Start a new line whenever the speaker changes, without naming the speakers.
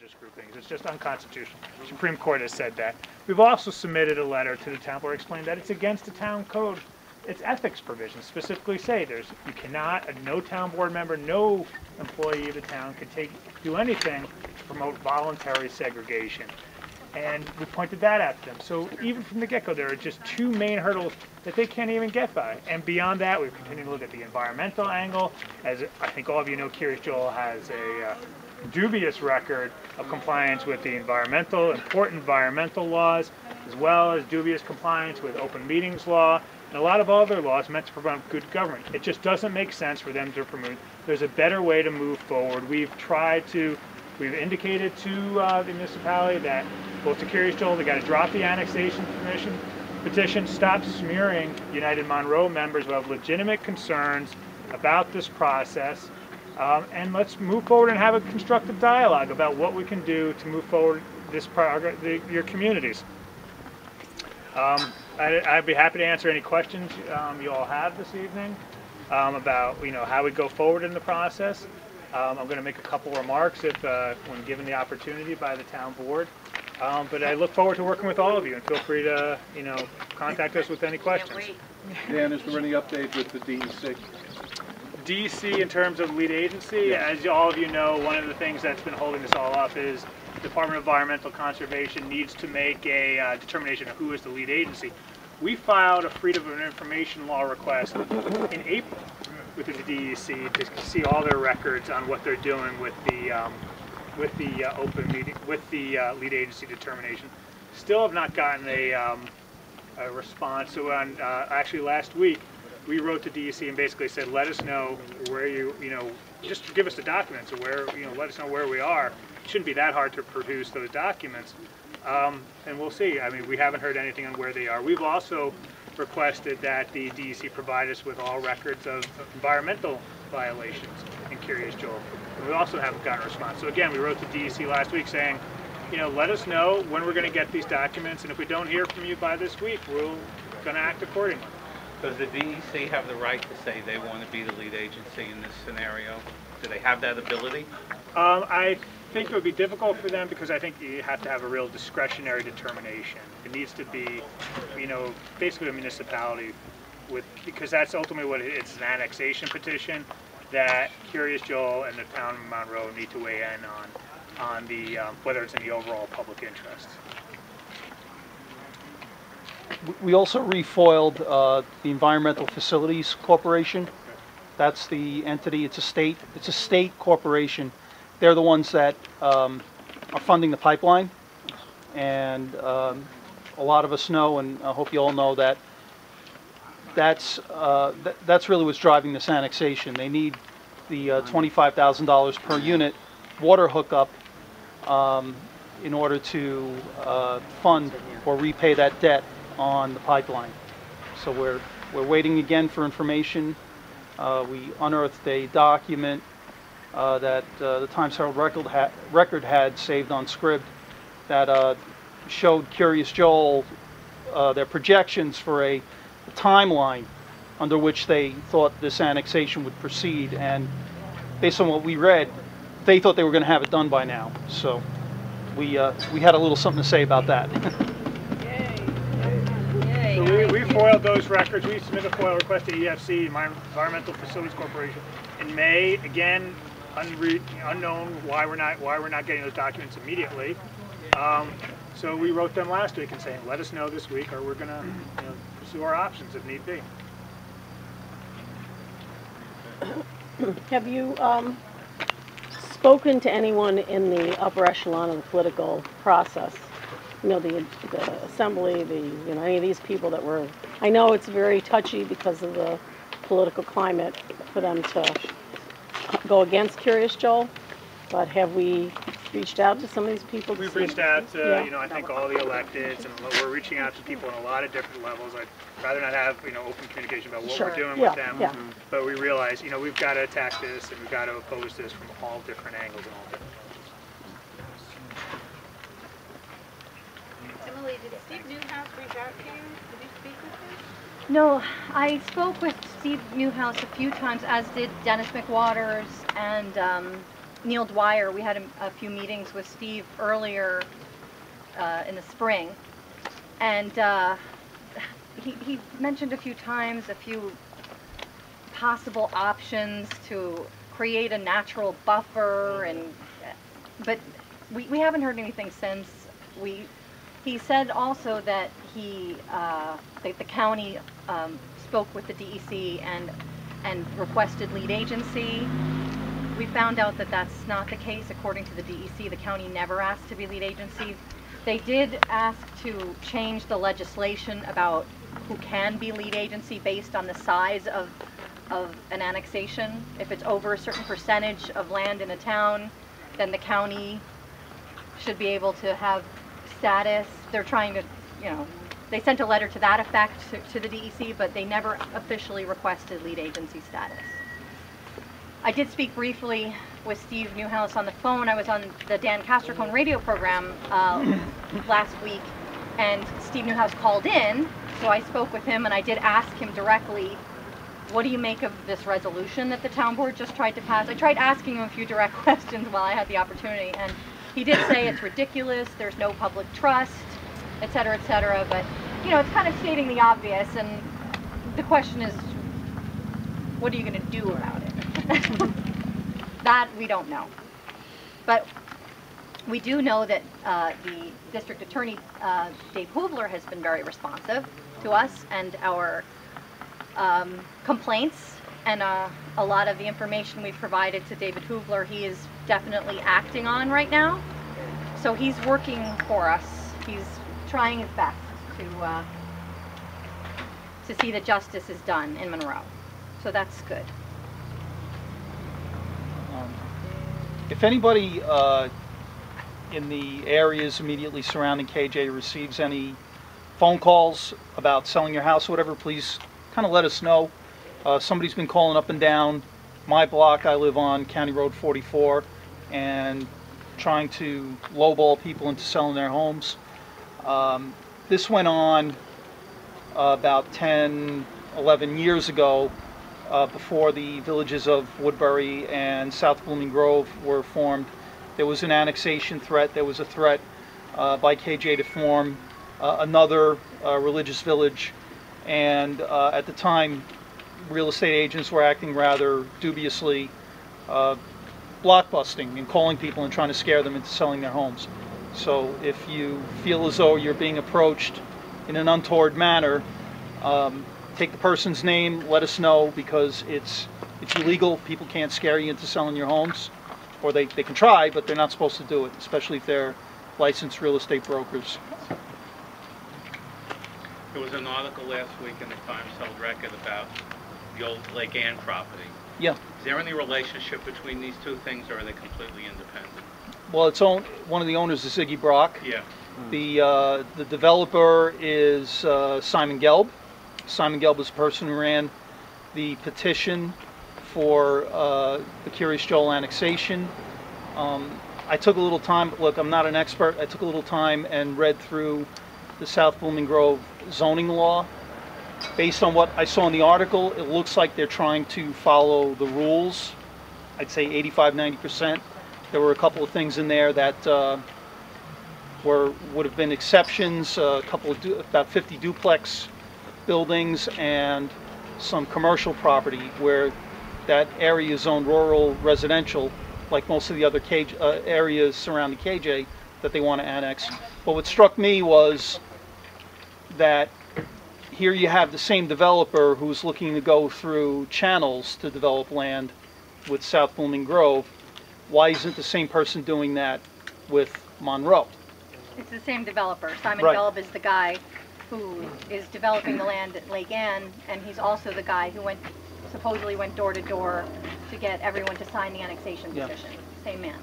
religious groupings. It's just unconstitutional. The Supreme Court has said that. We've also submitted a letter to the town board explaining that it's against the town code. Its ethics provisions specifically say you cannot, no town board member, no employee of the town can do anything to promote voluntary segregation. And we pointed that out to them. So even from the get-go, there are just two main hurdles that they can't even get by. And beyond that, we've continued to look at the environmental angle. As I think all of you know, Curious Joel has a dubious record of compliance with the important environmental laws, as well as dubious compliance with open meetings law, and a lot of other laws meant to promote good government. It just doesn't make sense for them to promote. There's a better way to move forward. We've indicated to the municipality that, both to Curious Joel, they got to drop the annexation petition, stop smearing United Monroe members who have legitimate concerns about this process, and let's move forward and have a constructive dialogue about what we can do to move forward this progress, your communities. I'd be happy to answer any questions you all have this evening about how we go forward in the process. I'm going to make a couple remarks when given the opportunity by the town board. But I look forward to working with all of you, and feel free to contact us with any questions.
Dan, is there any update with the DEC?
DEC in terms of lead agency,
yes.
As all of you know, one of the things that's been holding this all up is the Department of Environmental Conservation needs to make a determination of who is the lead agency. We filed a Freedom of Information Law request in April with the DEC to see all their records on what they're doing with the open meeting, with the lead agency determination. Still have not gotten a response. So actually last week we wrote to DEC and basically said, let us know where just give us the documents, or let us know where we are. It shouldn't be that hard to produce those documents, and we'll see. I mean, we haven't heard anything on where they are. We've also requested that the DEC provide us with all records of environmental violations in Curious Joel. And we also haven't gotten a response. So again, we wrote to DEC last week saying, let us know when we're going to get these documents, and if we don't hear from you by this week, we're going to act accordingly.
Does the DEC have the right to say they want to be the lead agency in this scenario? Do they have that ability?
I think it would be difficult for them, because I think you have to have a real discretionary determination. It needs to be, basically a municipality, because that's ultimately what it's an annexation petition that Curious Joel and the town of Monroe need to weigh in on the whether it's in the overall public interest.
We also refoiled the Environmental Facilities Corporation. That's the entity. It's a state corporation. They're the ones that are funding the pipeline, and a lot of us know, and I hope you all know, that that's really what's driving this annexation. They need the $25,000 per unit water hookup in order to fund or repay that debt on the pipeline. So we're waiting again for information. We unearthed a document that the Times Herald record had saved on script that showed Curious Joel their projections for a timeline under which they thought this annexation would proceed, and based on what we read, they thought they were going to have it done by now. So we had a little something to say about that.
So we foiled those records. We submitted a FOIL request to EFC, Environmental Facilities Corporation, in May. Again, unknown why we're not getting those documents immediately. So we wrote them last week and saying, let us know this week, or we're going to pursue our options if need be.
Have you spoken to anyone in the upper echelon of the political process? The assembly, any of these people that were, I know it's very touchy because of the political climate for them to go against Curious Joel, but have we reached out to some of these people?
We've reached out to, I think all the electeds, and we're reaching out to people on a lot of different levels. I'd rather not have, open communication about what we're doing with them, but we realize, we've got to attack this, and we've got to oppose this from all different angles and all different.
Did Steve Newhouse reach out to you? Did you speak with him?
No, I spoke with Steve Newhouse a few times, as did Dennis McWaters and Neil Dwyer, we had a few meetings with Steve earlier in the spring, and he mentioned a few times a few possible options to create a natural buffer, but we haven't heard anything since. He said also that the county spoke with the DEC and requested lead agency. We found out that that's not the case. According to the DEC, the county never asked to be lead agency. They did ask to change the legislation about who can be lead agency based on the size of an annexation. If it's over a certain percentage of land in a town, then the county should be able to have status. They're trying to, they sent a letter to that effect to the DEC, but they never officially requested lead agency status. I did speak briefly with Steve Newhouse on the phone. I was on the Dan Castricone radio program last week, and Steve Newhouse called in, so I spoke with him, and I did ask him directly, what do you make of this resolution that the town board just tried to pass? I tried asking him a few direct questions while I had the opportunity, and he did say it's ridiculous, there's no public trust, et cetera, but, it's kind of stating the obvious, and the question is, what are you going to do about it? That we don't know. But we do know that the district attorney, Dave Hoovler, has been very responsive to us and our complaints, and a lot of the information we've provided to David Hoovler, he is definitely acting on right now. So he's working for us. He's trying his best to see that justice is done in Monroe. So that's good.
If anybody in the areas immediately surrounding KJ receives any phone calls about selling your house or whatever, please kind of let us know. Somebody's been calling up and down my block I live on, County Road 44, and trying to lowball people into selling their homes. This went on about 10, 11 years ago, before the villages of Woodbury and South Blooming Grove were formed. There was an annexation threat. There was a threat by KJ to form another religious village, and at the time real estate agents were acting rather dubiously, blockbusting and calling people and trying to scare them into selling their homes. So if you feel as though you're being approached in an untoward manner, take the person's name, let us know, because it's illegal. People can't scare you into selling your homes, or they can try, but they're not supposed to do it, especially if they're licensed real estate brokers.
There was an article last week in the Times-Held Record about the old Lake Ann property.
Yeah.
Is there any relationship between these two things, or are they completely independent?
Well, one of the owners is Ziggy Brock.
Yeah.
The developer is Simon Gelb. Simon Gelb was the person who ran the petition for the Curious Joel annexation. I took a little time. Look, I'm not an expert. I took a little time and read through the South Blooming Grove zoning law. Based on what I saw in the article, it looks like they're trying to follow the rules. I'd say 85–90%. There were a couple of things in there that would have been exceptions. About 50 duplex buildings and some commercial property where that area is zoned rural residential, like most of the other areas surrounding KJ that they want to annex. But what struck me was that here you have the same developer who's looking to go through channels to develop land with South Blooming Grove. Why isn't the same person doing that with Monroe?
It's the same developer. Simon
Right.
Gelb is the guy who is developing the land at Lake Ann, and he's also the guy who supposedly went door to door to get everyone to sign the annexation petition. Same man.